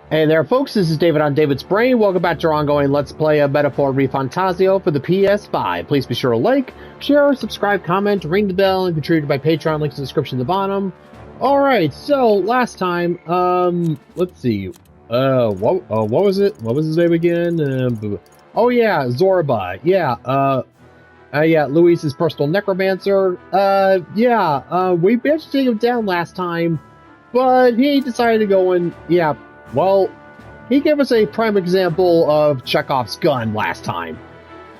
Hey there, folks. This is David on David's Brain. Welcome back to our ongoing Let's Play a Metaphor ReFantazio for the PS5. Please be sure to like, share, subscribe, comment, ring the bell, and contribute to my Patreon. Links in the description at the bottom. Alright, so last time, let's see. What was it? What was his name again? Oh yeah, Zorba. Yeah, Luis's personal necromancer. We managed to take him down last time, but he decided to go and, well, he gave us a prime example of Chekhov's gun last time.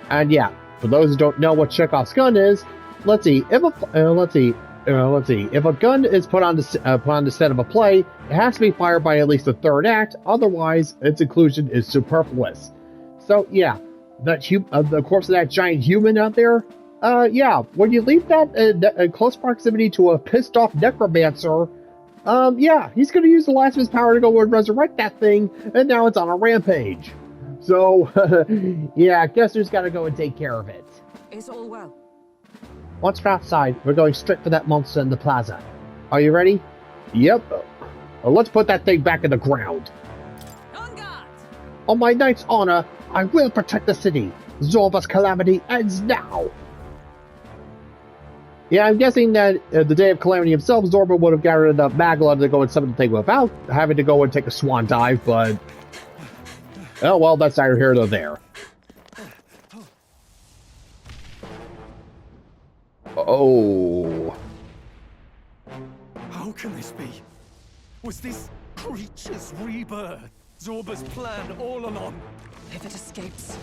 And yeah, for those who don't know what Chekhov's gun is, let's see. If a gun is put on the set of a play, it has to be fired by at least the third act. Otherwise, its inclusion is superfluous. So yeah, the corpse of that giant human out there. When you leave that in close proximity to a pissed off necromancer. He's gonna use the last of his power to go and resurrect that thing, and now it's on a rampage. So, guess who's gotta go and take care of it? Is all well? Once we're outside, we're going straight for that monster in the plaza. Are you ready? Yep. Let's put that thing back in the ground. On guard! On my knight's honor, I will protect the city. Zorba's calamity ends now. Yeah, I'm guessing that the day of calamity himself, Zorba would have gathered enough Magla to go and summon the thing without having to go and take a swan dive, but... oh, well, that's neither here nor there. Oh... How can this be? Was this creature's rebirth Zorba's plan all along? If it escapes,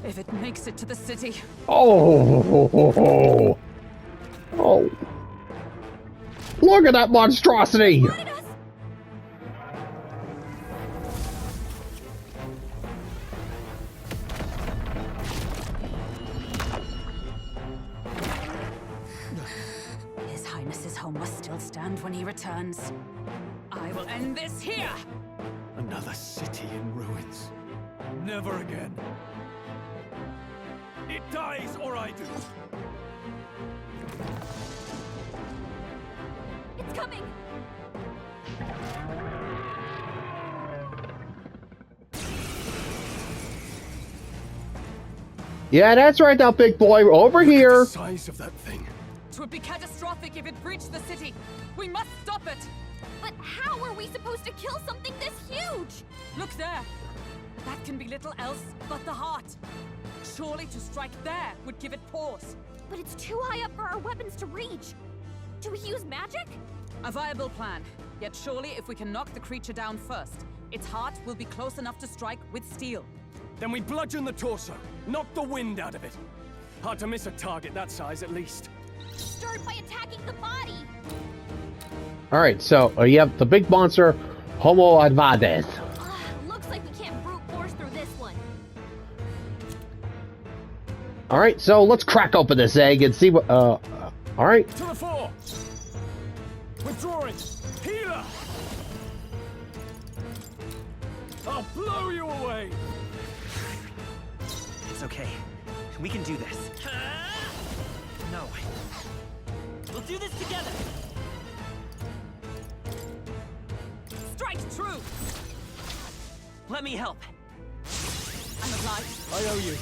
if it makes it to the city... Oh! Look at that monstrosity! His Highness's home must still stand when he returns. I will end this here! Another city in ruins. Never again. It dies or I do. It's coming! Yeah, that's right now, big boy. We're over here. The size of that thing. It would be catastrophic if it breached the city. We must stop it! But how are we supposed to kill something this huge? Look there! That can be little else but the heart. Surely to strike there would give it pause. But it's too high up for our weapons to reach. Do we use magic? A viable plan. Yet surely if we can knock the creature down first, its heart will be close enough to strike with steel. Then we bludgeon the torso. Knock the wind out of it. Hard to miss a target that size, at least. Start by attacking the body. Alright, so, the big monster, Homo Advades. Looks like we can't brute force through this one. Alright, so let's crack open this egg and see what, alright. To the fore! Withdrawing! Healer! I'll blow you away! It's okay. We can do this. No. We'll do this together! Strike true! Let me help. I'm obliged. I owe you.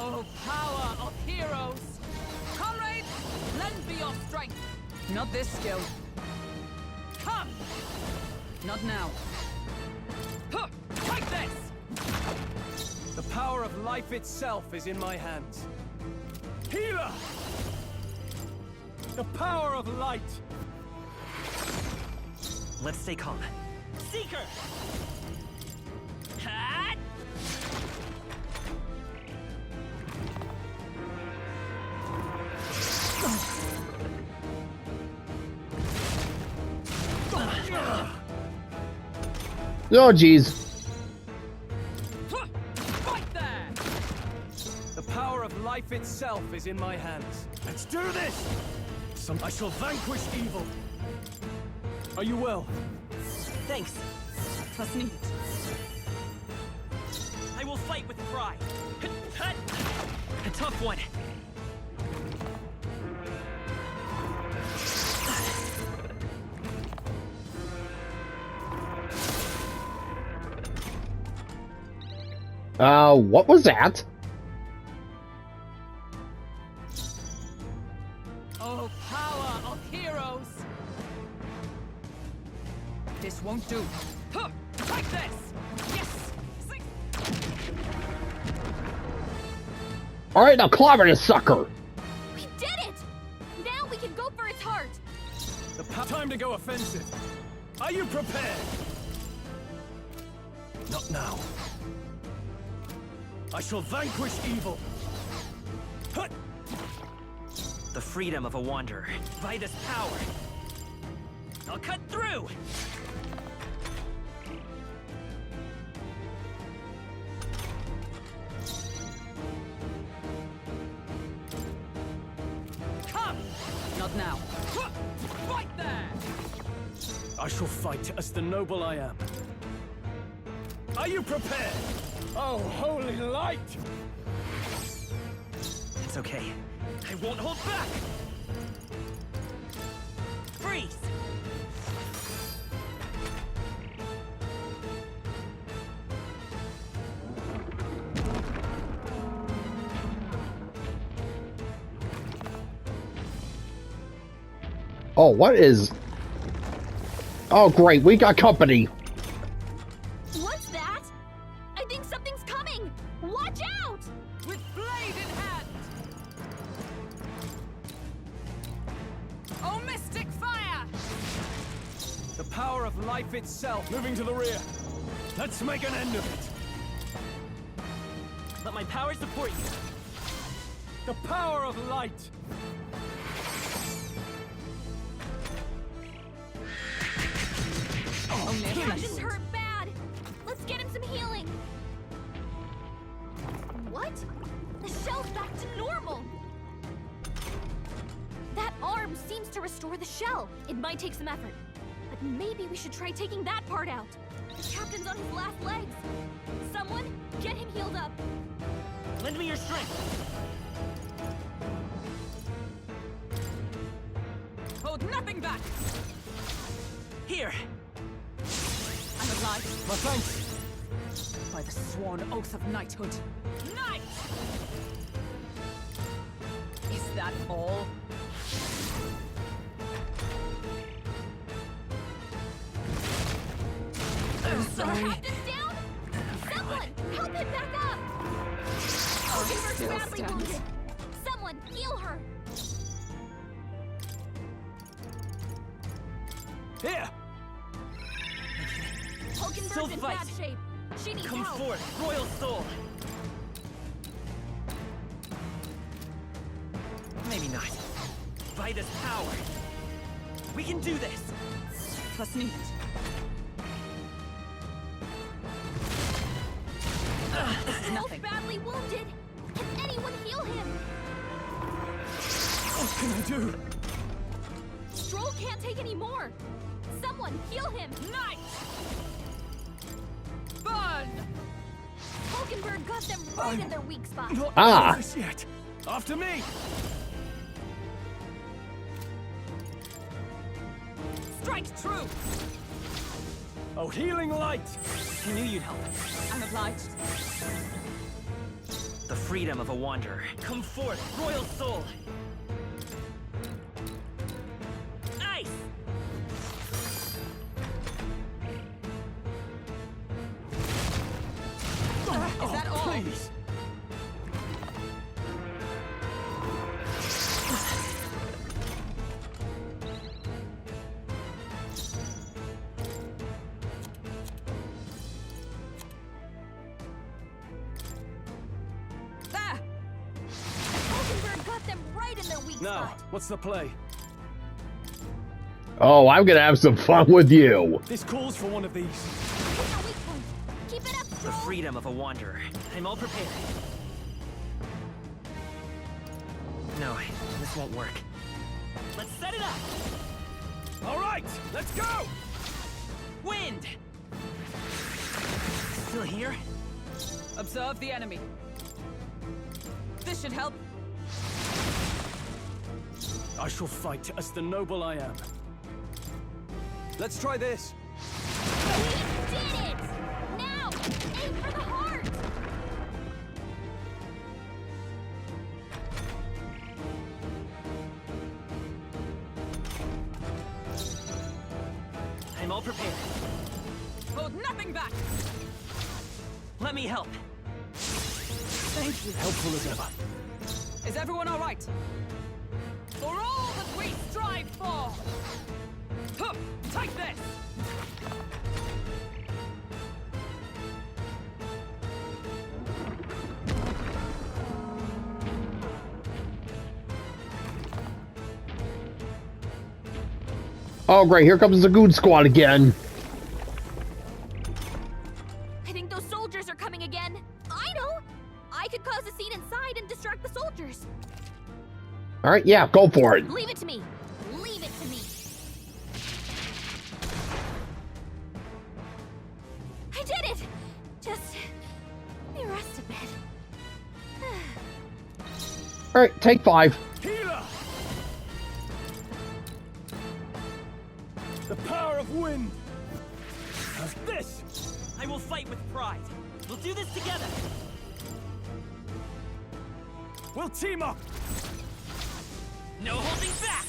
Oh, power of heroes! Comrades, lend me your strength! Not this skill. Come! Not now. Huh, take this! The power of life itself is in my hands. Healer! The power of light! Let's stay calm. Seeker! Hat! Oh, jeez. Right there! The power of life itself is in my hands. Let's do this! I shall vanquish evil. Are you well? Thanks. Plus needed. I will fight with pride. A tough one. What was that? Oh, power of heroes! This won't do. Huh, like this! Yes! Alright, now clobber this sucker! We did it! Now we can go for its heart! Time to go offensive. Are you prepared? Not now. I shall vanquish evil. Hut! The freedom of a wanderer. By this power, I'll cut through! Come! Not now. Huh, right there! I shall fight as the noble I am. Are you prepared? Oh, holy light! It's okay. I won't hold back! Freeze! Oh, what is... Oh, great, we got company. What's that? I think something's coming! Watch out! With blade in hand! Oh, mystic fire! The power of life itself. Moving to the rear. Let's make an end of it. Let my power support you. The power of light. Only a Captain's flesh. hurt bad! Let's get him some healing! What? The shell's back to normal! That arm seems to restore the shell. It might take some effort, but maybe we should try taking that part out. The captain's on his last legs. Someone, get him healed up. Lend me your strength. Hold nothing back! Here. I'm alive. My thanks. By the sworn oath of knighthood. Knight! Is that all? I'm Our sorry. captain's down? Someone, help him back up! I'll We're still badly stand. wounded. Someone, heal her! Here. Hulkenberg's Still in fight. bad shape. She needs Come help. forth, royal soul. Maybe not. By this power, we can do this. Plus need. This is Both nothing. badly wounded. Can anyone heal him? What can I do? Strohl can't take any more. Someone, heal him. Knight! Burn! Hulkenberg got them right in their weak spot. Not Ah. this yet. After me. Strike true! Oh, healing light. I knew you'd help. I'm obliged. The freedom of a wanderer. Come forth, royal soul. Ice! Is that all? Please. There! Hulkenberg got them right in their weak Now, spot. what's the play? Oh, I'm gonna have some fun with you. This calls for one of these. Here's our weak point. Keep it up, The Strohl. freedom of a wanderer. I'm all prepared. No, this won't work. Let's set it up! All right, let's go. Wind! Still here? Observe the enemy. This should help. I shall fight as the noble I am. Let's try this. We did it! Now, aim for the heart! I'm all prepared. Hold nothing back! Let me help. Thank you. Helpful as ever. Is everyone all right? For all that we strive for! Huh, take this! Oh, great. Here comes the Goon Squad again. I think those soldiers are coming again. I know! I could cause a scene inside and distract the soldiers. All right, yeah, go for it. Leave it to me. Leave it to me. I did it! Just let me rest a bit. All right, take 5. Healer! The power of wind! How's this? I will fight with pride. We'll do this together. We'll team up! No holding back!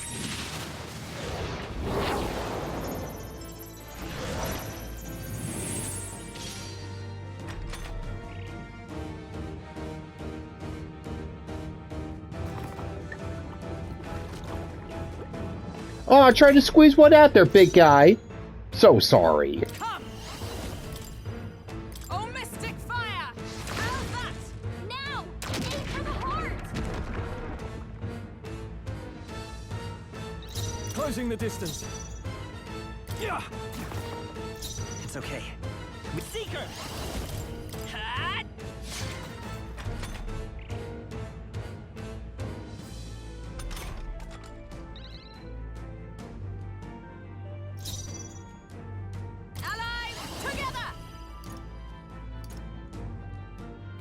Oh, I tried to squeeze one out there, big guy. So sorry. Come! Oh, mystic fire! How's that? Now! Aim for the heart! Closing the distance. Yeah! It's okay. Seeker! Hat! Allies, together!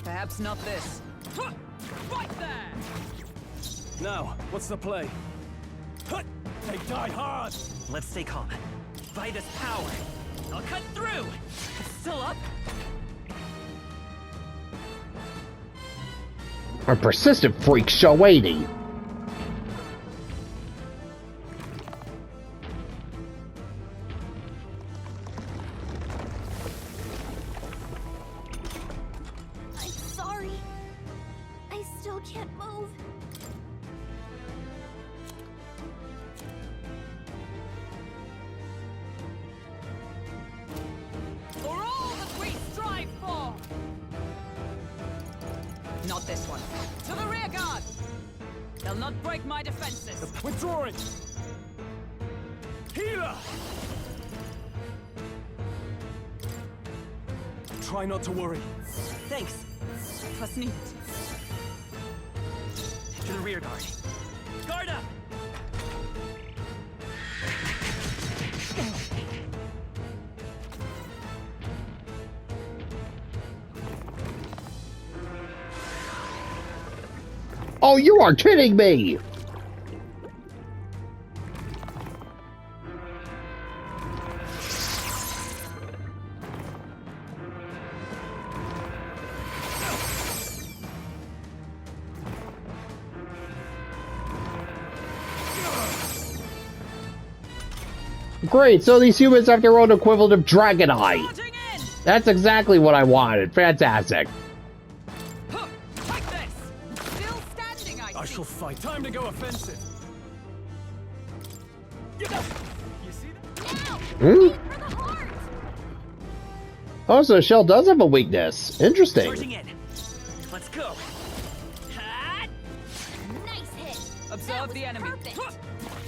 Perhaps not this. Huh, right there! Now, what's the play? Hut! They die hard! Let's stay calm. By this power, I'll cut through! It's still up? A persistent freak show, ain't he? I'm sorry. I still can't move. For all that we strive for! Not this one. To the rear guard! They'll not break my defenses. Withdrawing! Healer! Try not to worry. Thanks. Trust needed. To the rear guard. Guard up! Oh, you are kidding me! Great, so these humans have their own equivalent of Dragon Eye. Charging in! That's exactly what I wanted. Fantastic. Huh, take this! Still standing, I I see. shall fight. Time to go offensive. You see that? Now! Hmm? Aim for the heart! Oh, so Shell does have a weakness. Charging Interesting. in. Let's go. Hat! Nice hit! That Observe was the enemy. perfect. Huh,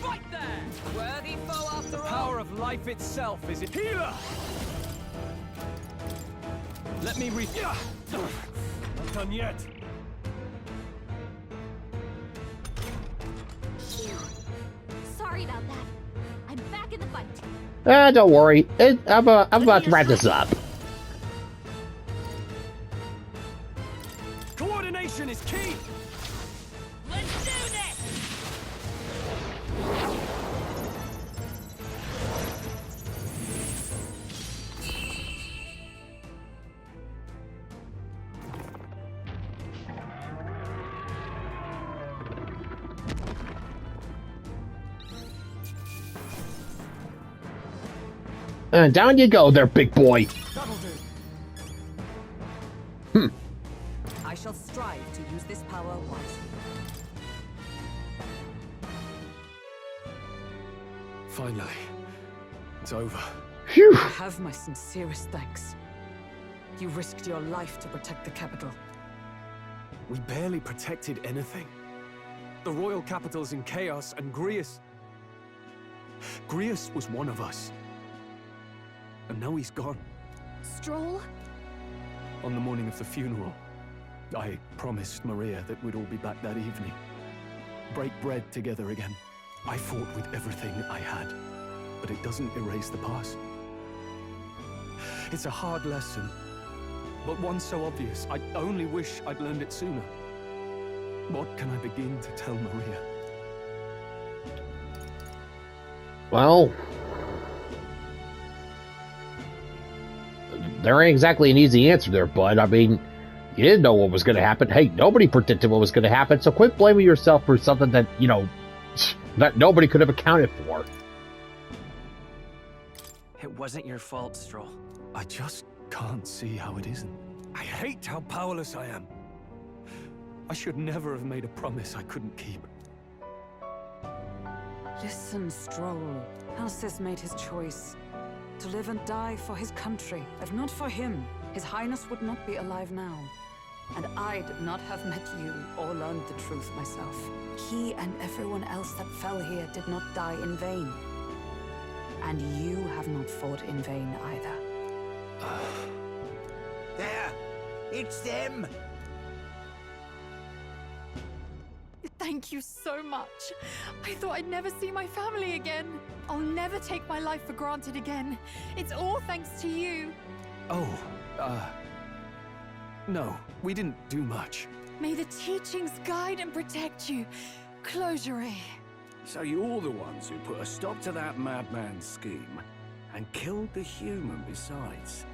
right there! Worthy foe after The all. power of life itself is it. Healer! Let me Not done yet. Phew. Sorry about that. I'm back in the fight. Ah, don't worry. I'm about to wrap this up. Coordination is key! Let's do this! And down you go there, big boy. That'll do. I shall strive to use this power wisely. Finally, it's over. Phew. I have my sincerest thanks. You risked your life to protect the capital. We barely protected anything. The royal capital's in chaos, and Grius was one of us. And now he's gone. Strohl? On the morning of the funeral, I promised Maria that we'd all be back that evening. Break bread together again. I fought with everything I had, but it doesn't erase the past. It's a hard lesson, but one so obvious. I only wish I'd learned it sooner. What can I begin to tell Maria? Well, there ain't exactly an easy answer there, bud. I mean, you didn't know what was going to happen. Hey, nobody predicted what was going to happen, so quit blaming yourself for something that, you know, that nobody could have accounted for. It wasn't your fault, Strohl. I just can't see how it isn't. I hate how powerless I am. I should never have made a promise I couldn't keep. Listen, Strohl. Alcest made his choice. To live and die for his country. If not for him, His Highness would not be alive now. And I'd not have met you or learned the truth myself. He and everyone else that fell here did not die in vain. And you have not fought in vain either. There! It's them! Thank you so much. I thought I'd never see my family again. I'll never take my life for granted again. It's all thanks to you. Oh, no, we didn't do much. May the teachings guide and protect you. Closure. So you're the ones who put a stop to that madman's scheme and killed the human besides.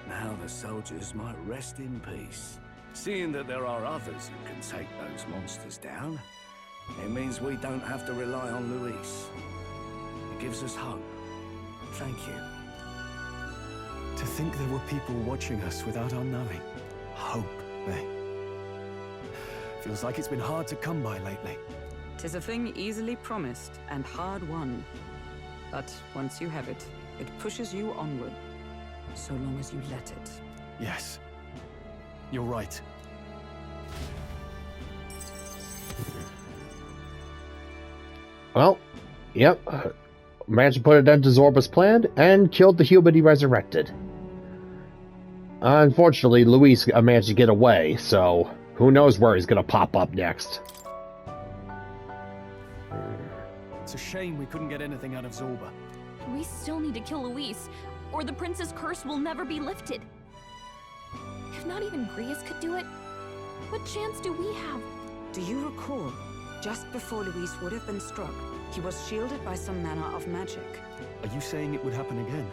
Now the soldiers might rest in peace. Seeing that there are others who can take those monsters down, it means we don't have to rely on Luis. It gives us hope. Thank you. To think there were people watching us without our knowing. Hope, eh? Feels like it's been hard to come by lately. 'Tis a thing easily promised and hard won. But once you have it, it pushes you onward. So long as you let it. Yes. You're right. Well, yep. Managed to put an end to Zorba's plan and killed the human he resurrected. Unfortunately, Luis managed to get away, so who knows where he's going to pop up next. It's a shame we couldn't get anything out of Zorba. We still need to kill Luis, or the prince's curse will never be lifted. If not even Grius could do it, what chance do we have? Do you recall, just before Luis would have been struck, he was shielded by some manner of magic? Are you saying it would happen again?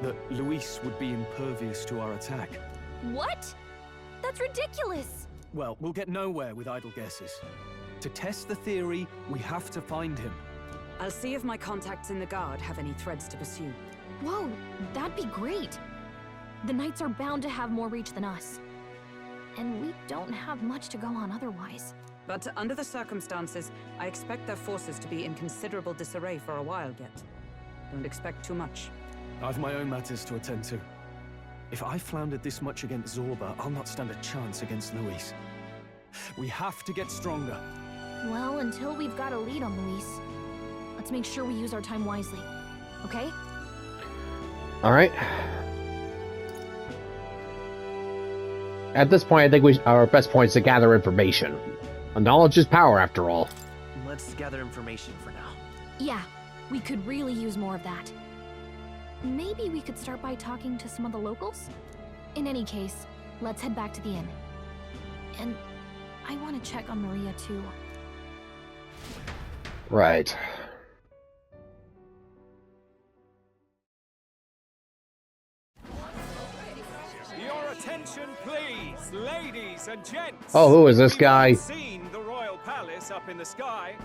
That Luis would be impervious to our attack? What? That's ridiculous! Well, we'll get nowhere with idle guesses. To test the theory, we have to find him. I'll see if my contacts in the Guard have any threads to pursue. Whoa, that'd be great! The Knights are bound to have more reach than us. And we don't have much to go on otherwise. But under the circumstances, I expect their forces to be in considerable disarray for a while yet. Don't expect too much. I've my own matters to attend to. If I floundered this much against Zorba, I'll not stand a chance against Luis. We have to get stronger. Well, until we've got a lead on Luis, let's make sure we use our time wisely. Okay? Alright. At this point, I think our best point is to gather information. Knowledge is power, after all. Let's gather information for now. Yeah, we could really use more of that. Maybe we could start by talking to some of the locals? In any case, let's head back to the inn. And I want to check on Maria too. Right. Your attention, please, ladies and gents. Oh, who is this We've guy? all seen the royal palace up in the sky,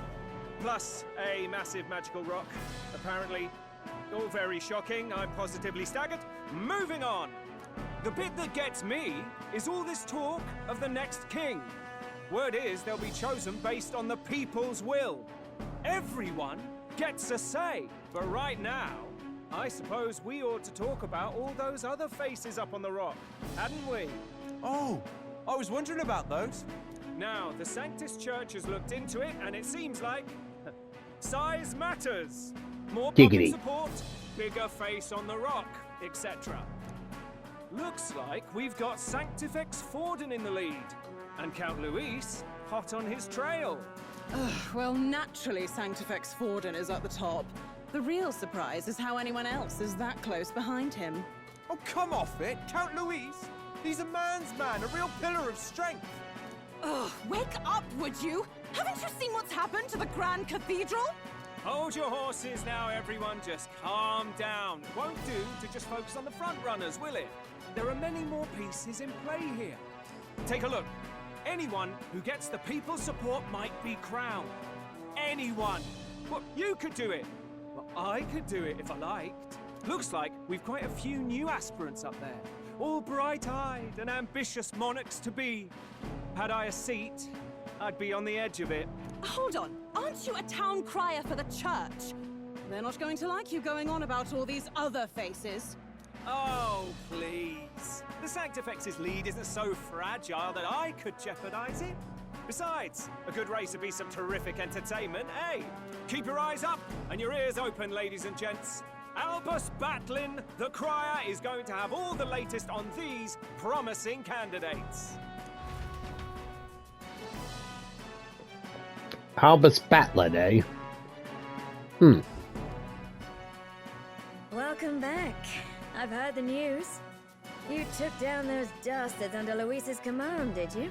plus a massive magical rock. Apparently, all very shocking. I'm positively staggered. Moving on. The bit that gets me is all this talk of the next king. Word is they'll be chosen based on the people's will. Everyone gets a say. But right now, I suppose we ought to talk about all those other faces up on the rock, hadn't we? Oh, I was wondering about those. Now, the Sanctus Church has looked into it, and it seems like size matters. More public Giggity. support, bigger face on the rock, etc. Looks like we've got Sanctifex Forden in the lead, and Count Luis hot on his trail. Well, naturally, Sanctifex Forden is at the top. The real surprise is how anyone else is that close behind him. Oh, come off it, Count Luis. He's a man's man, a real pillar of strength. Ugh, wake up, would you? Haven't you seen what's happened to the Grand Cathedral? Hold your horses now, everyone. Just calm down. Won't do to just focus on the front runners, will it? There are many more pieces in play here. Take a look. Anyone who gets the people's support might be crowned. Anyone. Well, you could do it. Well, I could do it if I liked. Looks like we've quite a few new aspirants up there. All bright-eyed and ambitious monarchs to be. Had I a seat, I'd be on the edge of it. Hold on, aren't you a town crier for the church? They're not going to like you going on about all these other faces. Oh, please. The Sanctifex's lead isn't so fragile that I could jeopardize it. Besides, a good race would be some terrific entertainment, eh? Keep your eyes up and your ears open, ladies and gents. Albus Batlin, the crier, is going to have all the latest on these promising candidates. Albus Batlin, eh? Welcome back. I've heard the news. You took down those dastards under Luis's command, did you?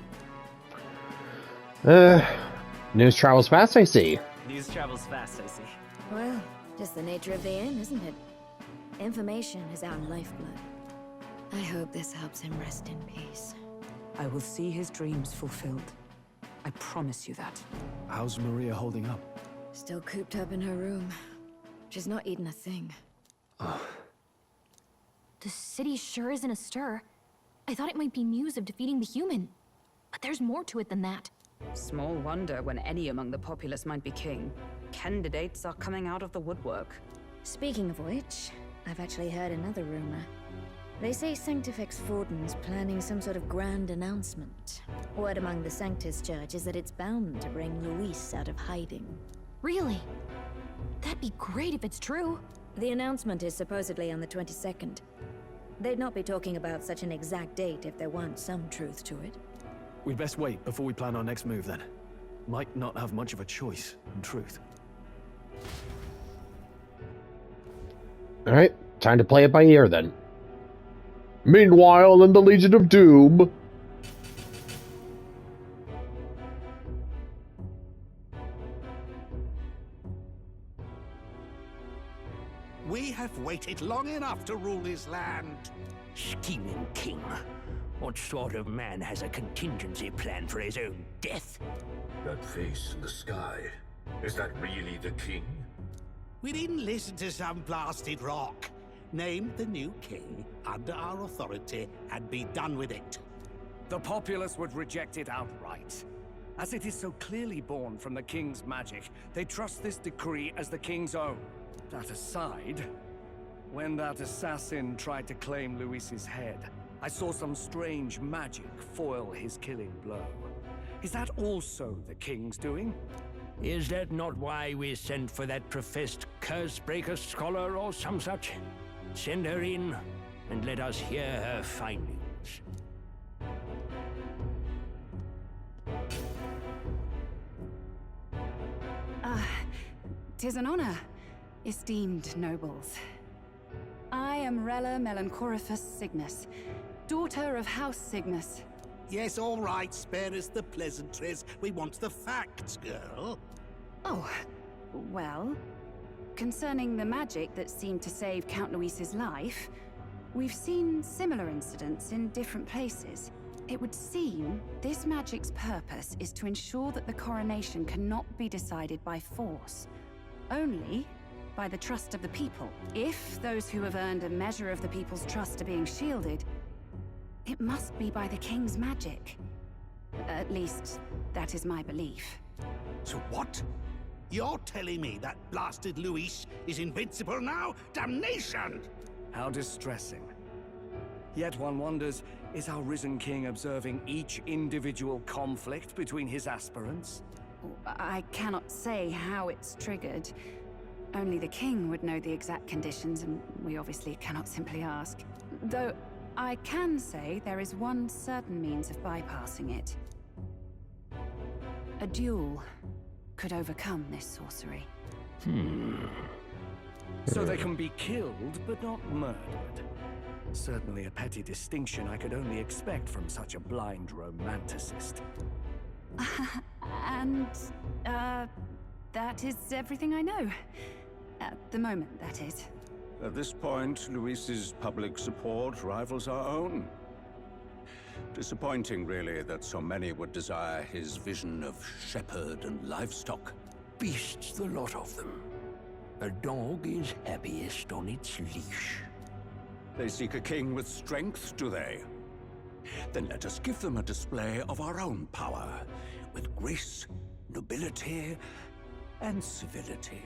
News travels fast, I see. News travels fast, I see. Well, just the nature of the inn, isn't it? Information is our lifeblood. I hope this helps him rest in peace. I will see his dreams fulfilled. I promise you that. How's Maria holding up? Still cooped up in her room. She's not eating a thing. The city sure isn't astir. I thought it might be news of defeating the human. But there's more to it than that. Small wonder when any among the populace might be king. Candidates are coming out of the woodwork. Speaking of which, I've actually heard another rumor. They say Sanctifex Forden's planning some sort of grand announcement. Word among the Sanctus Church is that it's bound to bring Luis out of hiding. Really? That'd be great if it's true. The announcement is supposedly on the 22nd. They'd not be talking about such an exact date if there weren't some truth to it. We'd best wait before we plan our next move, then. Might not have much of a choice, in truth. Alright, time to play it by ear, then. Meanwhile, in the Legion of Doom... We have waited long enough to rule this land. Scheming king. What sort of man has a contingency plan for his own death? That face in the sky, is that really the king? We didn't listen to some blasted rock. Name the new king under our authority and be done with it. The populace would reject it outright. As it is so clearly born from the king's magic, they trust this decree as the king's own. That aside, when that assassin tried to claim Luis's head, I saw some strange magic foil his killing blow. Is that also the king's doing? Is that not why we sent for that professed curse-breaker scholar or some such? Send her in, and let us hear her findings. 'Tis an honor, esteemed nobles. I am Rella Melanchorophus Cygnus, daughter of House Cygnus, Yes, all right, spare us the pleasantries. We want the facts, girl. Oh, well, concerning the magic that seemed to save Count Luis's life, we've seen similar incidents in different places. It would seem this magic's purpose is to ensure that the coronation cannot be decided by force, only by the trust of the people. If those who have earned a measure of the people's trust are being shielded, it must be by the king's magic. At least, that is my belief. So what? You're telling me that blasted Luis is invincible now? Damnation! How distressing. Yet one wonders, is our risen king observing each individual conflict between his aspirants? I cannot say how it's triggered. Only the king would know the exact conditions, and we obviously cannot simply ask. Though, I can say there is one certain means of bypassing it. A duel could overcome this sorcery. So they can be killed, but not murdered. Certainly a petty distinction I could only expect from such a blind romanticist. And, that is everything I know. At the moment, that is. At this point, Luis's public support rivals our own. Disappointing, really, that so many would desire his vision of shepherd and livestock. Beasts, the lot of them. A dog is happiest on its leash. They seek a king with strength, do they? Then let us give them a display of our own power, with grace, nobility, and civility.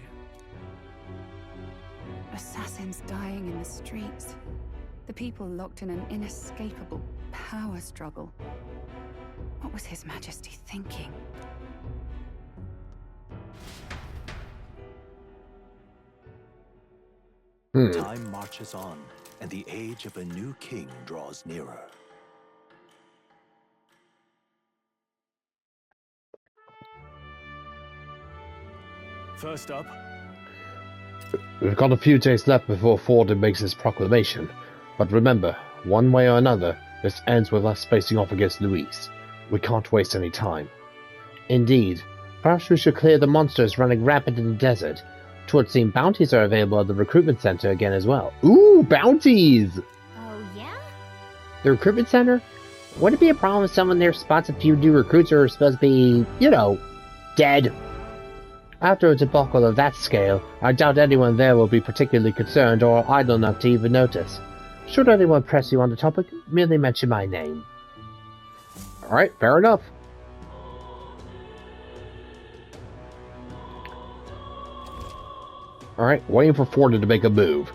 Assassins dying in the streets. The people locked in an inescapable power struggle. What was His Majesty thinking? Time marches on, and the age of a new king draws nearer. First up, we've got a few days left before Forden makes his proclamation. But remember, one way or another, this ends with us facing off against Luis. We can't waste any time. Indeed, perhaps we should clear the monsters running rampant in the desert. It would seem bounties are available at the recruitment center again as well. Ooh, bounties! Oh, yeah? The recruitment center? Would it be a problem if someone there spots a few new recruits who are supposed to be, dead? After a debacle of that scale, I doubt anyone there will be particularly concerned or idle enough to even notice. Should anyone press you on the topic, merely mention my name. Alright, fair enough. Alright, waiting for Forden to make a move.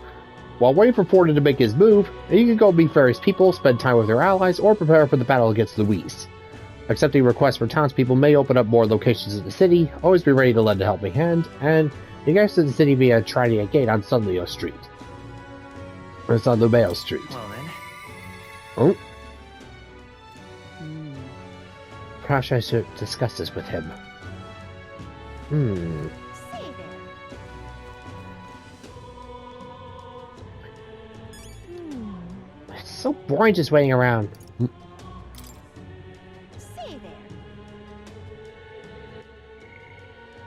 While waiting for Forden to make his move, you can go meet various people, spend time with your allies, or prepare for the battle against Luis. Accepting requests from townspeople may open up more locations in the city. Always be ready to lend a helping hand, and you can exit the city via Tridiate Gate on Sunleo Street. Or it's on Lumeo Street. Well then. Oh. Perhaps I should discuss this with him. It's so boring just waiting around.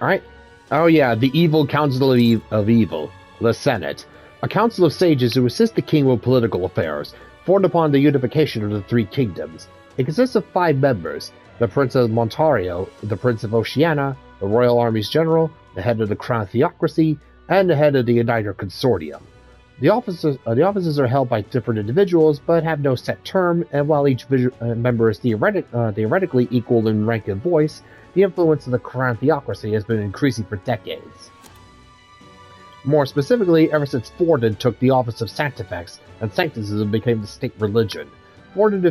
Alright. Oh yeah, the Evil Council of Evil, the Senate. A council of sages who assist the king with political affairs, formed upon the unification of the three kingdoms. It consists of 5 members: the Prince of Montario, the Prince of Oceania, the Royal Army's General, the head of the Crown Theocracy, and the head of the Uniter Consortium. The offices are held by different individuals, but have no set term, and while each member is theoretically equal in rank and voice, the influence of the Crown Theocracy has been increasing for decades. More specifically, ever since Forden took the office of Sanctifex, and Sancticism became the state religion. Forden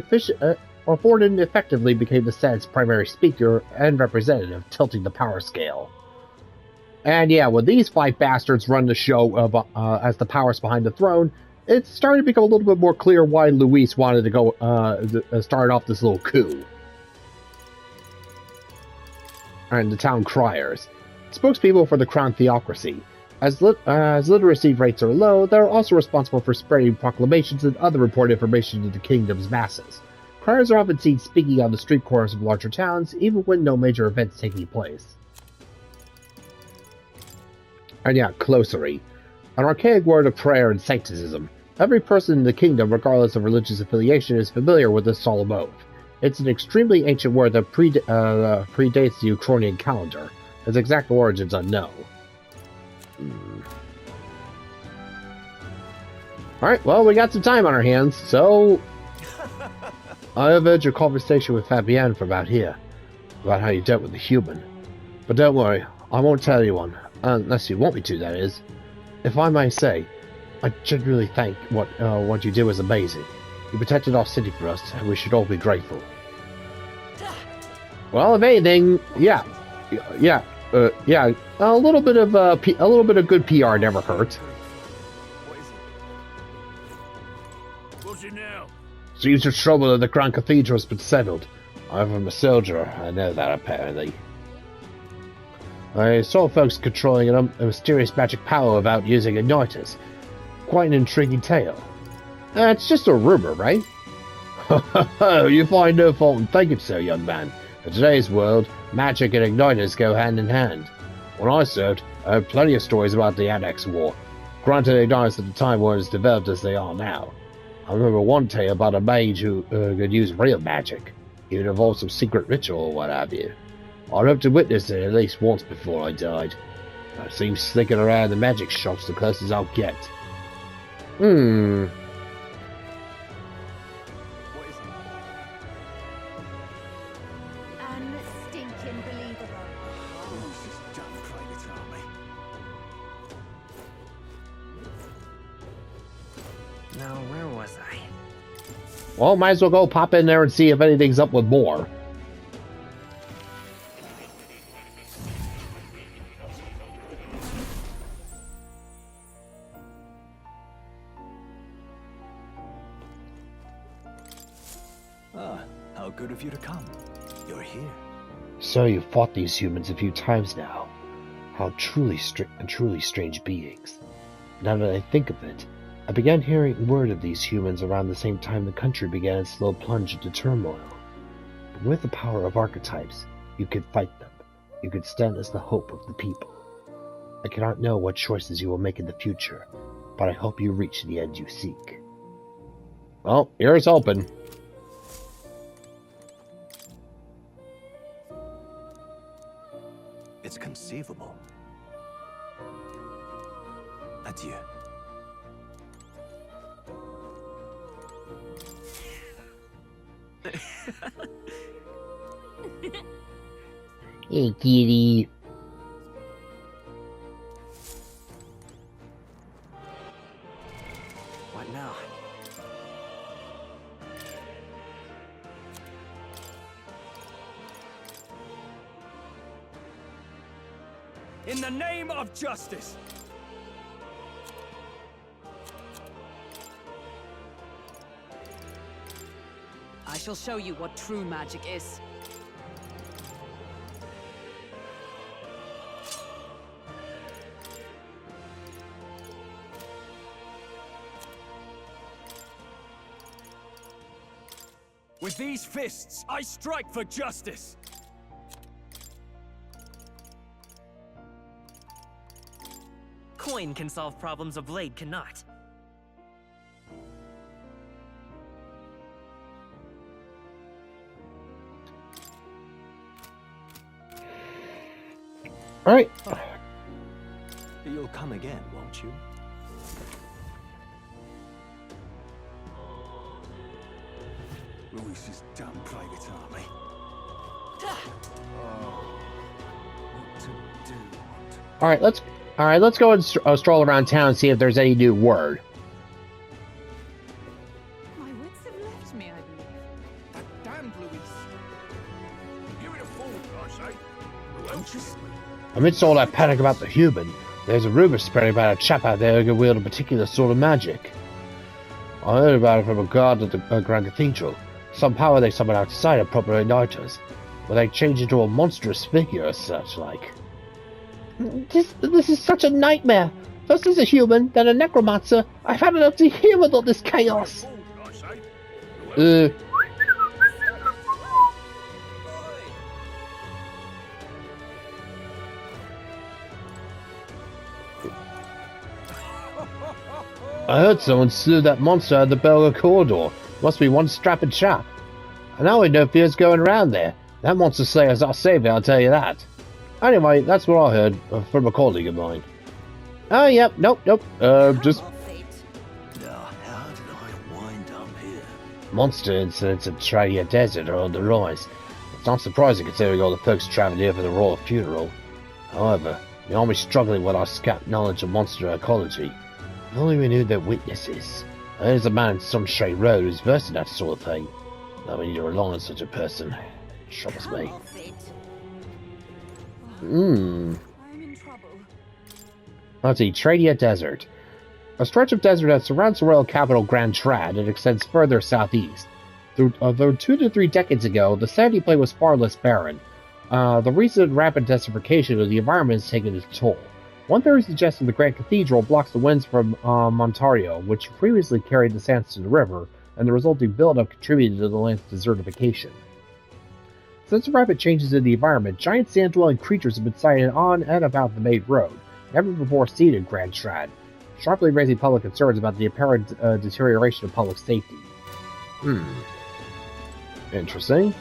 effectively became the Senate's primary speaker and representative, tilting the power scale. And yeah, when these 5 bastards run the show as the powers behind the throne, it's starting to become a little bit more clear why Luis wanted to go start off this little coup. And the town criers, spokespeople for the Crown Theocracy. As literacy rates are low, they're also responsible for spreading proclamations and other important information to the kingdom's masses. Criers are often seen speaking on the street corners of larger towns, even when no major events taking place. And yeah, closery. An archaic word of prayer and sancticism. Every person in the kingdom, regardless of religious affiliation, is familiar with this solemn oath. It's an extremely ancient word that predates the Ukrainian calendar. Its exact origins unknown. Alright, well, we got some time on our hands, so I have heard your conversation with Fabienne from out here, about how you dealt with the human. But don't worry, I won't tell anyone, unless you want me to, that is. If I may say, I genuinely think what you did was amazing. You protected our city for us, and we should all be grateful. Well, if anything, yeah, a little bit of good PR never hurts. What's it now? Seems the trouble at the Crown Cathedral has been settled. I'm a soldier, I know that apparently. I saw folks controlling a mysterious magic power without using igniters. Quite an intriguing tale. It's just a rumor, right? You find no fault in thinking so, young man. In today's world, magic and igniters go hand in hand. When I served, I heard plenty of stories about the Annex War. Granted, igniters at the time weren't as developed as they are now. I remember one tale about a mage who could use real magic, even involved some secret ritual or what have you. I'd hope to witness it at least once before I died. It seems sneaking around the magic shops the closest I'll get. Unstinking believable. Who's this dumb private army? Now, where was I? Well, might as well go pop in there and see if anything's up with more. How good of you to come. You're here. So you've fought these humans a few times now. How truly strange beings. Now that I think of it, I began hearing word of these humans around the same time the country began its slow plunge into turmoil. But with the power of archetypes, you could fight them. You could stand as the hope of the people. I cannot know what choices you will make in the future, but I hope you reach the end you seek. Well, here's hoping. It's conceivable. Adieu. Hey, kitty. What now? In the name of justice! I shall show you what true magic is. With these fists, I strike for justice! Coin can solve problems a blade cannot. All right. You'll come again, won't you? Who is this dumb private army? What to do? All right, let's go and stroll around town and see if there's any new word. My wits have left me, I believe. That damned Louise. You're in a fool, I say. Who else is? Amidst all that panic about the human, there's a rumor spreading about a chap out there who can wield a particular sort of magic. I heard about it from a guard at the Grand Cathedral. Some power they summoned outside of proper igniters, where they change into a monstrous figure or such like. This is such a nightmare. First as a human, then a necromancer. I've had enough to hear with all this chaos. I heard someone slew that monster at the Belga corridor. Must be one strapping chap. And now we know fears going around there. That monster slayer's our savior, I'll tell you that. Anyway, that's what I heard from a colleague of mine. Oh, yep, nope. Just... Now, how did I wind up here? Monster incidents in Tradia Desert are on the rise. It's not surprising considering all the folks traveling here for the royal funeral. However, the army's struggling with our scant knowledge of monster ecology. If only we knew their weaknesses. There's a man in some straight road who's versed in that sort of thing. Though when you're alone with such a person, it troubles me. Let's see, Tradia Desert. A stretch of desert that surrounds the royal capital Grand Trad and extends further southeast. Though 2 to 3 decades ago, the sandy plain was far less barren. The recent rapid desertification of the environment has taken its toll. One theory suggests that the Grand Cathedral blocks the winds from Montario, which previously carried the sands to the river, and the resulting buildup contributed to the land's desertification. Since the rapid changes in the environment, giant sand-dwelling creatures have been sighted on and about the main road, never before seen in Grand Trad, sharply raising public concerns about the apparent deterioration of public safety. Interesting.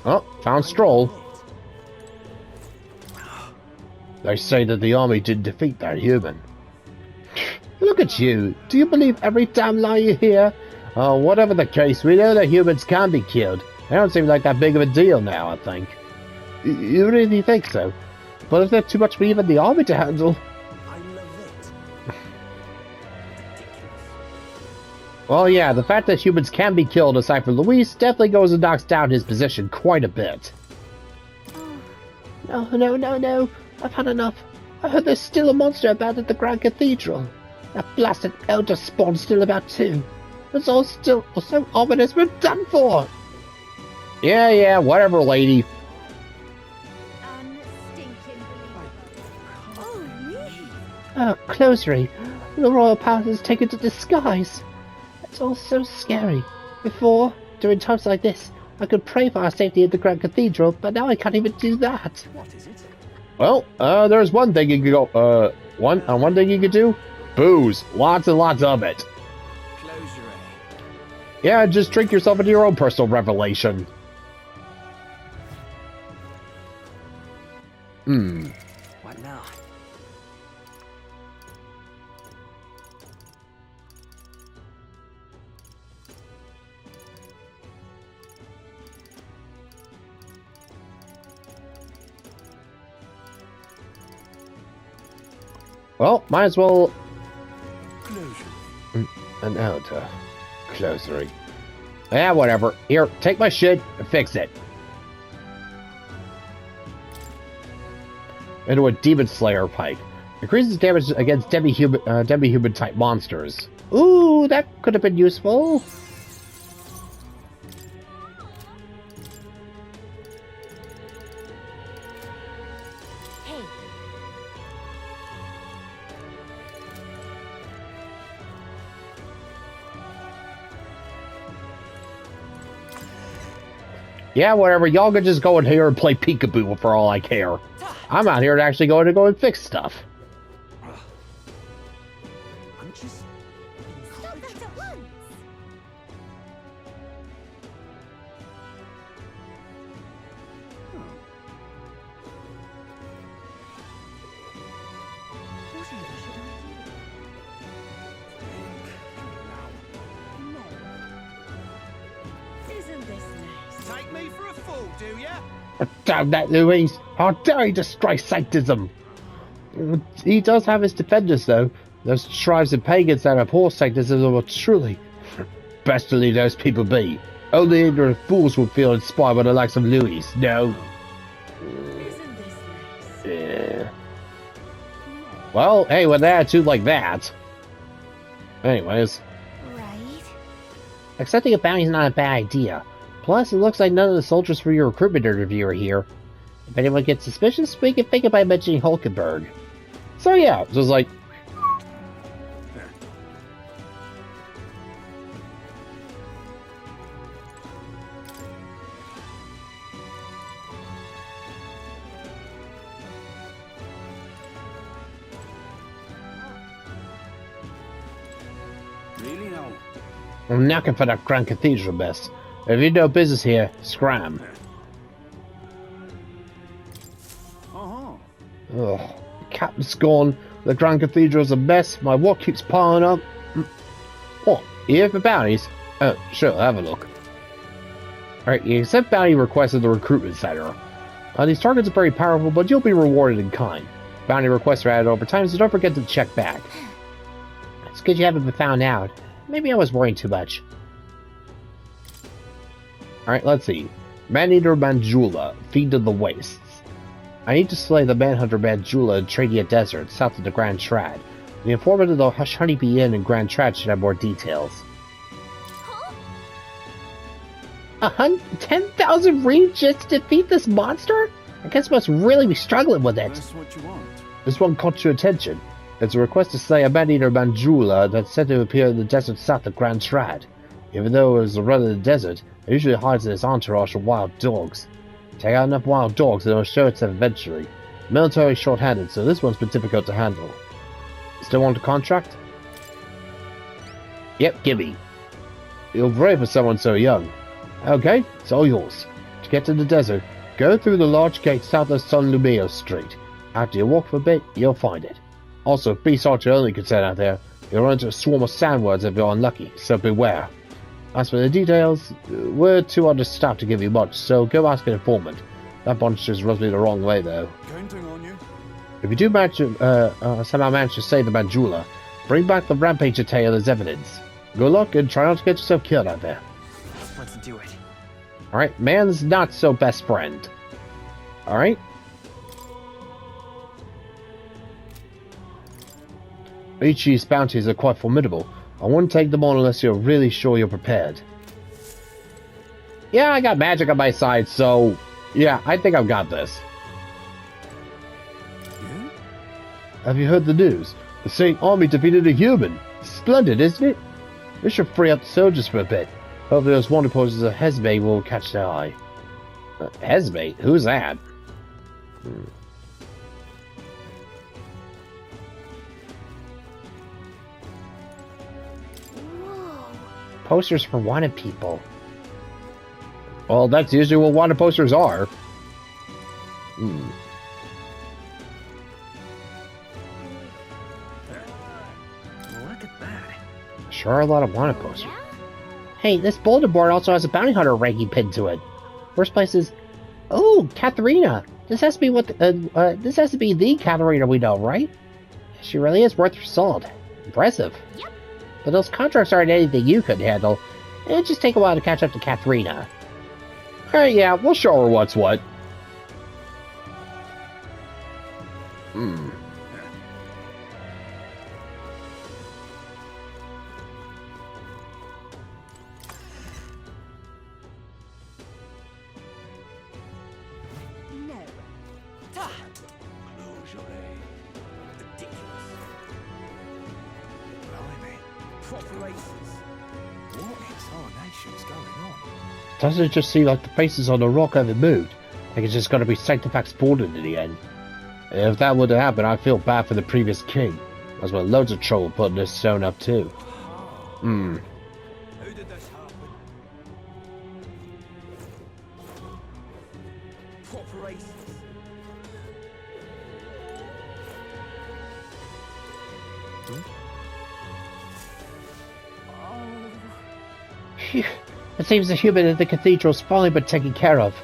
Oh, found Strohl. They say that the army did defeat that human. Look at you. Do you believe every damn lie you hear? Whatever the case, we know that humans can be killed. They don't seem like that big of a deal now, I think. You really think so? But is there too much for even the army to handle? I love it. Well, yeah, the fact that humans can be killed, aside from Luis, definitely goes and knocks down his position quite a bit. No. I've had enough. I heard there's still a monster about at the Grand Cathedral. That blasted elder spawn's still about too. It's all still so ominous. We're done for. Yeah, whatever, lady. Closery. The royal palace is taken to disguise. It's all so scary. Before, during times like this, I could pray for our safety at the Grand Cathedral, but now I can't even do that. What is it? Well, there's one thing you could go, one thing you could do? Booze. Lots and lots of it. Yeah, just drink yourself into your own personal revelation. What now? Well, might as well... An elder. Closery. Yeah, whatever. Here, take my shit and fix it. Into a Demon Slayer pipe. Increases damage against demi-human type monsters. Ooh, that could have been useful. Yeah, whatever. Y'all can just go in here and play peekaboo for all I care. I'm out here to actually go and fix stuff. I'm just... Stop that at once! Whatever should I do? Isn't this nice? Take me for a fool, do ya? Damn that, Louise! How dare he destroy sanctism! He does have his defenders, though. Those tribes and pagans that abhor sanctism are truly... Best to leave those people be. Only ignorant fools would feel inspired by the likes of Louise. No. Isn't this nice? Yeah. Well, hey, with an attitude like that... Anyways. Right? Accepting a bounty is not a bad idea. Plus, it looks like none of the soldiers for your recruitment interview are here. If anyone gets suspicious, we can fake it by mentioning Hulkenberg. So yeah, just like... really know. I'm knocking for that Grand Cathedral, best. If you no business here, scram. Ugh. Captain's gone. The Grand Cathedral's a mess. My work keeps piling up. What? You here for bounties? Oh, sure, have a look. Alright, you accept bounty requests at the recruitment center. These targets are very powerful, but you'll be rewarded in kind. Bounty requests are added over time, so don't forget to check back. It's good you haven't been found out. Maybe I was worrying too much. Alright, let's see. Man-Eater Manjula, Feed to the Wastes. I need to slay the Manhunter Manjula in Tradia Desert, south of the Grand Trad. The informant of the Hush Honeybee Inn in Grand Trad should have more details. 10,000 reeds just to defeat this monster? I guess I must really be struggling with it. That's what you want. This one caught your attention. It's a request to slay a man-eater Manjula that's said to appear in the desert south of Grand Trad. Even though it is a run in the desert, it usually hides in its entourage of wild dogs. Take out enough wild dogs and it'll show itself eventually. The military is short-handed, so this one's been difficult to handle. Still want a contract? Yep, gimme. You're brave for someone so young. Okay, it's all yours. To get to the desert, go through the large gate south of San Lumeo Street. After you walk for a bit, you'll find it. Also, beast archer only concern out there. You'll run into a swarm of sandworms if you're unlucky, so beware. As for the details, we're too understaffed to give you much, so go ask an informant. That bunch just rubs me the wrong way, though. Counting on you. If you do somehow manage to save the Manjula, bring back the rampage tale as evidence. Good luck and try not to get yourself killed out there. Let's do it. Alright, man's not so best friend. Alright. Each of these bounties are quite formidable. I wouldn't take them on unless you're really sure you're prepared. Yeah, I got magic on my side, so yeah, I think I've got this. Yeah? Have you heard the news? The Saint Army defeated a human. Splendid, isn't it? This should free up the soldiers for a bit. Hopefully those wonder posters of Hesbe will catch their eye. Hesbe? Who's that? Posters for wanted people. Well, that's usually what wanted posters are. Look at that. Sure are a lot of wanted posters. Hey, this bulletin board also has a bounty hunter ranking pinned to it. First place is... Oh, Katharina! This has to be this has to be the Katharina we know, right? She really is worth her salt. Impressive. Yep. But those contracts aren't anything you could handle. It'll just take a while to catch up to Katharina. Alright, yeah, we'll show her what's what. Doesn't it just seem like the faces on the rock haven't moved? Like it's just gonna be Sanctifax Borden in the end. And if that would have happened, I'd feel bad for the previous king. As well, loads of trouble putting this stone up too. Who did this happen? Proper races. Phew. It seems the human in the cathedral's finally been taken care of.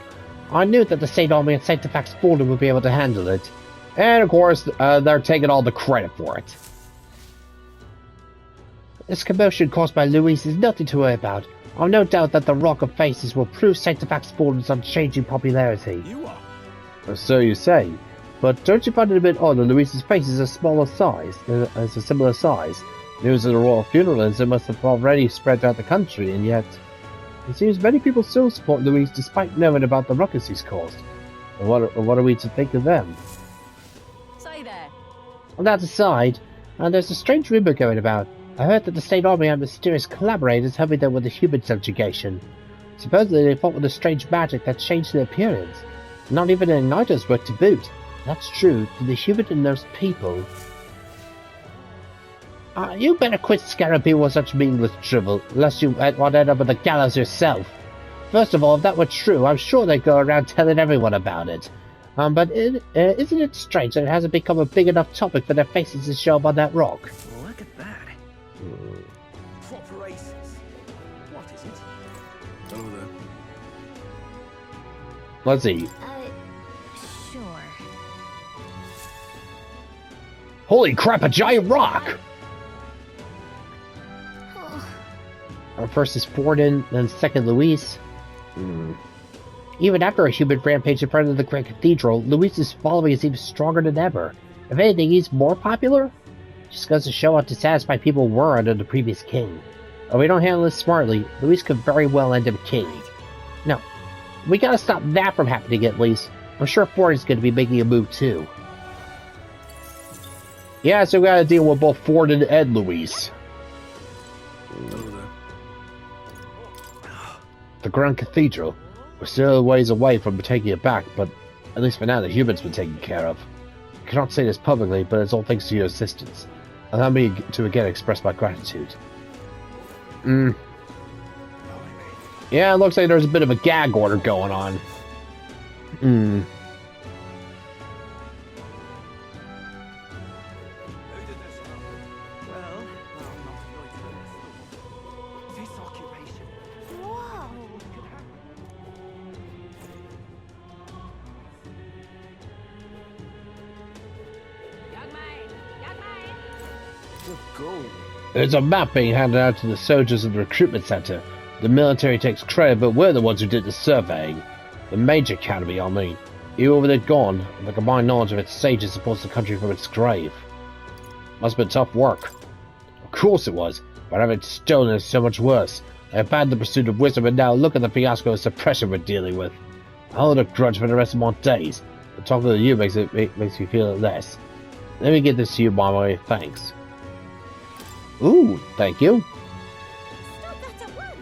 I knew that the Saint Army and Sanctifax Borden would be able to handle it. And of course, they're taking all the credit for it. This commotion caused by Louise is nothing to worry about. I've no doubt that the Rock of Faces will prove Sanctifax Borden's unchanging popularity. You are. So you say. But don't you find it a bit odd that Louise's face is a smaller size, as a similar size? News of the royal funeral incident must have already spread throughout the country, and yet... It seems many people still support Louise despite knowing about the ruckus he's caused. And what are we to think of them? Say there. On that aside, there's a strange rumor going about. I heard that the State Army had mysterious collaborators helping them with the human subjugation. Supposedly they fought with a strange magic that changed their appearance. Not even an igniter's work to boot. If that's true, then the human and those people... You better quit scaring people with such meaningless drivel, lest you want to end up at the gallows yourself. First of all, if that were true, I'm sure they'd go around telling everyone about it. But isn't it strange that it hasn't become a big enough topic for their faces to show up on that rock? Look at that. Proper aces. What is it? Oh, there. Let's see. Sure. Holy crap, a giant rock! First is Forden, then second Luis. Even after a human rampage in front of the Great Cathedral, Luis's following is even stronger than ever. If anything, he's more popular? Just goes to show how dissatisfied people were under the previous king. If we don't handle this smartly, Luis could very well end up king. No, we gotta stop that from happening at least. I'm sure Forden's gonna be making a move too. Yeah, so we gotta deal with both Forden and Luis. The Grand Cathedral. We're still a ways away from taking it back, but at least for now the humans have been taken care of. I cannot say this publicly, but it's all thanks to your assistance. Allow me to again express my gratitude. Yeah, it looks like there's a bit of a gag order going on. There's a map being handed out to the soldiers of the recruitment center. The military takes credit, but we're the ones who did the surveying. The Major Academy, I mean. Even with it gone, the combined knowledge of its sages supports the country from its grave. Must have been tough work. Of course it was, but having it stolen is so much worse. I abandoned the pursuit of wisdom, and now look at the fiasco of suppression we're dealing with. I'll hold a grudge for the rest of my days. The talk of you makes me feel it less. Let me get this to you by way of thanks. Ooh, thank you. Stop that at once!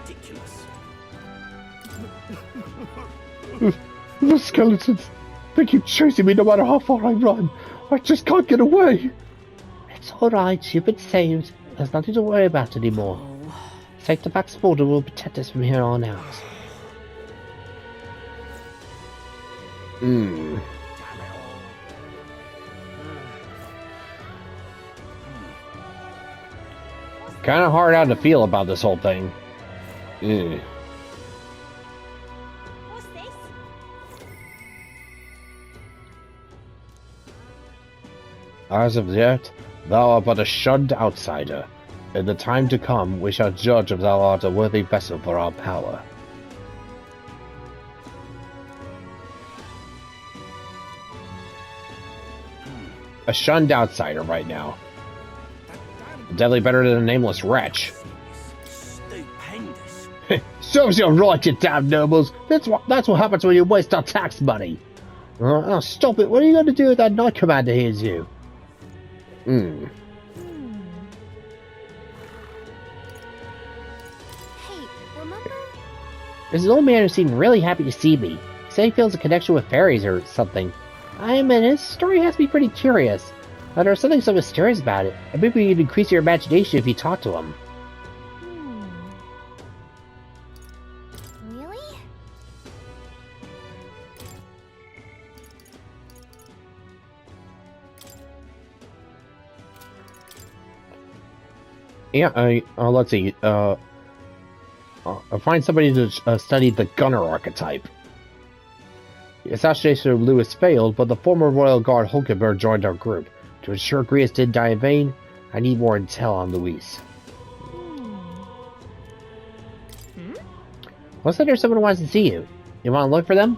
Ridiculous. The skeletons. They keep chasing me no matter how far I run. I just can't get away. It's alright, you've been saved. There's nothing to worry about anymore. Sanctifax Border will protect us from here on out. Kind of hard how to feel about this whole thing. What's this? As of yet, thou art but a shunned outsider. In the time to come, we shall judge if thou art a worthy vessel for our power. A shunned outsider right now. Deadly better than a nameless wretch. Stupendous. Serves you right, you damn nobles. That's what happens when you waste our tax money. Stop it. What are you going to do if that Knight Commander hears you? Hey, remember? There's an old man who seemed really happy to see me. He said he feels a connection with fairies or something. I mean, his story has me pretty curious. There's something so mysterious about it. And maybe you'd increase your imagination if you talk to him. Really? Yeah, let's see. I'll find somebody to study the gunner archetype. The assassination of Lewis failed, but the former royal guard Hulkenberg joined our group. To ensure Grius didn't die in vain, I need more intel on Luis. Looks like there's someone who wants to see you. You want to look for them?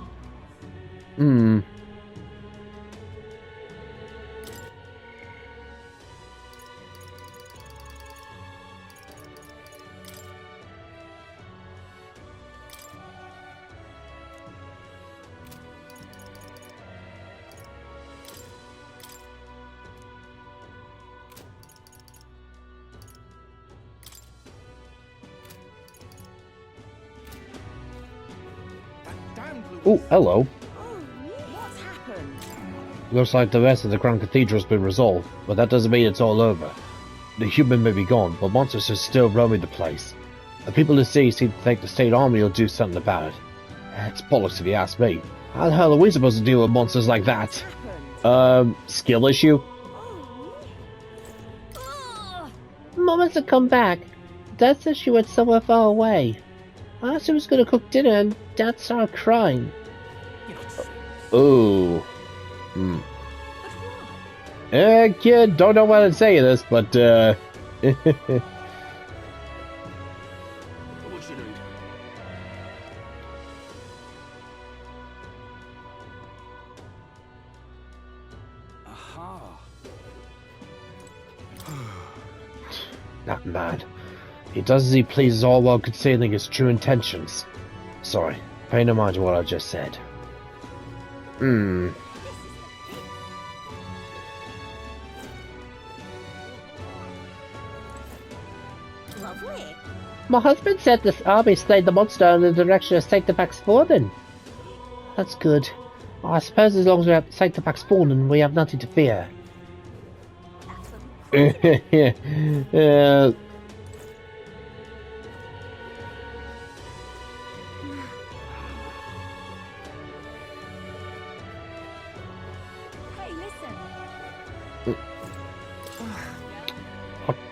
Oh, hello. What's happened? happened? Looks like the rest of the Crown Cathedral has been resolved, but that doesn't mean it's all over. The human may be gone, but monsters are still roaming the place. The people in the city seem to think the state army will do something about it. It's bollocks if you ask me. How the hell are we supposed to deal with monsters like that? Skill issue? Mom hasn't come back. Dad said she went somewhere far away. I asked who was going to cook dinner and Dad started crying. Ooh. Kid, don't know what to say to this, but, What you need? Aha. not mad. He does as he pleases, all while concealing his true intentions. Sorry, pay no mind to what I just said. Lovely. My husband said this army slayed the monster in the direction of Sanctifax Forden. That's good. I suppose as long as we're at Sanctifax Forden, we have nothing to fear. How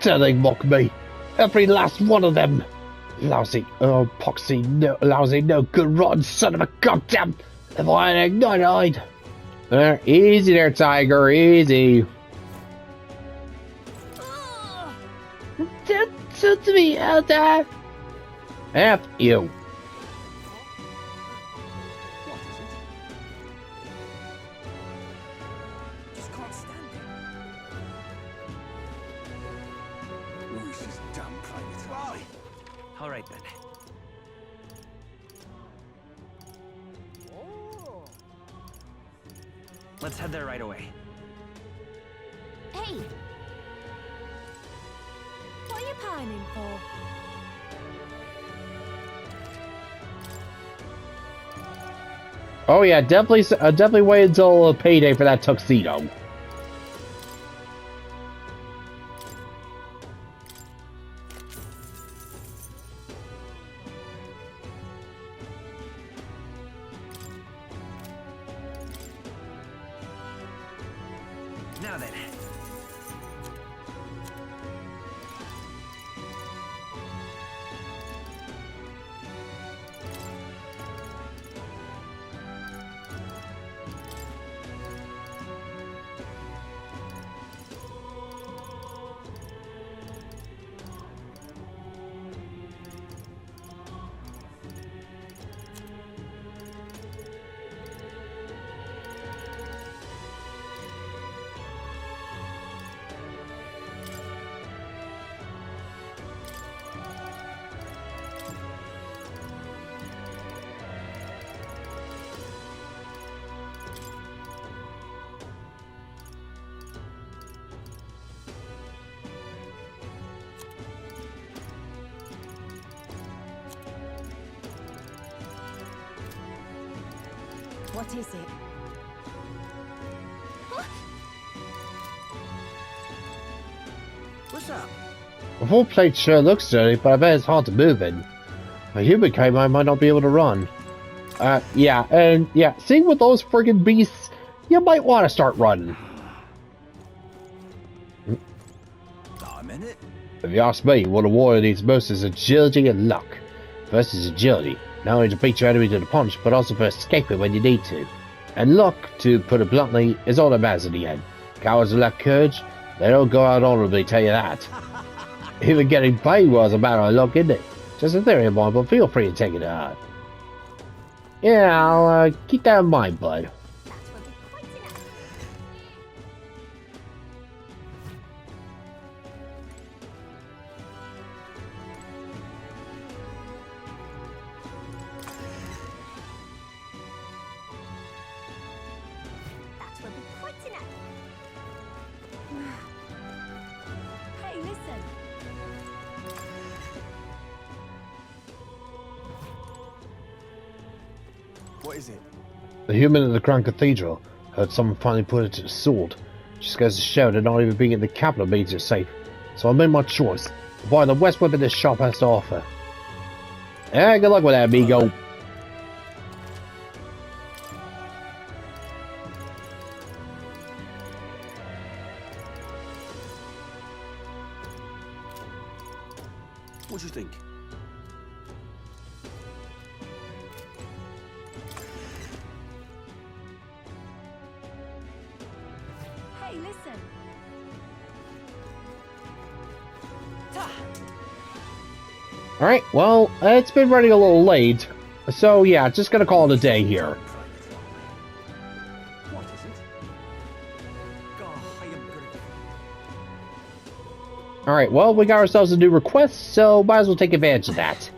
dare they mock me? Every last one of them! Lousy, poxy, no, lousy, no good, rotten son of a goddamn! If I had ignited! Easy there, Tiger, easy. Don't to me, Elder! F you. All right then. Let's head there right away. Hey! What are you pining for? Oh yeah, definitely wait until payday for that tuxedo. Now then. What is it? What's up? A full plate sure looks dirty, but I bet it's hard to move in. A human came, I might not be able to run. Yeah, seeing with those friggin' beasts, you might want to start running. I'm in it. If you ask me, what a warrior needs most is agility and luck. First is agility, not only to beat your enemy to the punch, but also for escaping when you need to. And luck, to put it bluntly, is all that matters in the end. Cowards who lack courage, they don't go out honorably, tell you that. Even getting paid was a matter of luck, isn't it? Just a theory of mine, but feel free to take it to heart. Yeah, I'll keep that in mind, bud. Hey, listen. What is it? The human in the Crown Cathedral. Heard someone finally put it to the sword. Just goes to show that not even being in the capital means you're safe. So I made my choice. Buy the best weapon this shop has to offer. Yeah, good luck with that, amigo. What do you think? Hey, listen. Alright, well, it's been running a little late. So yeah, just gonna call it a day here. What is it? I am good. Alright, well, we got ourselves a new request, so might as well take advantage of that.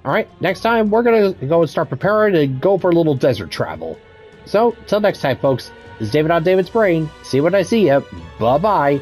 Alright, next time we're gonna go and start preparing to go for a little desert travel. So, till next time, folks, this is David on David's Brain. See you when I see ya. Bye-bye.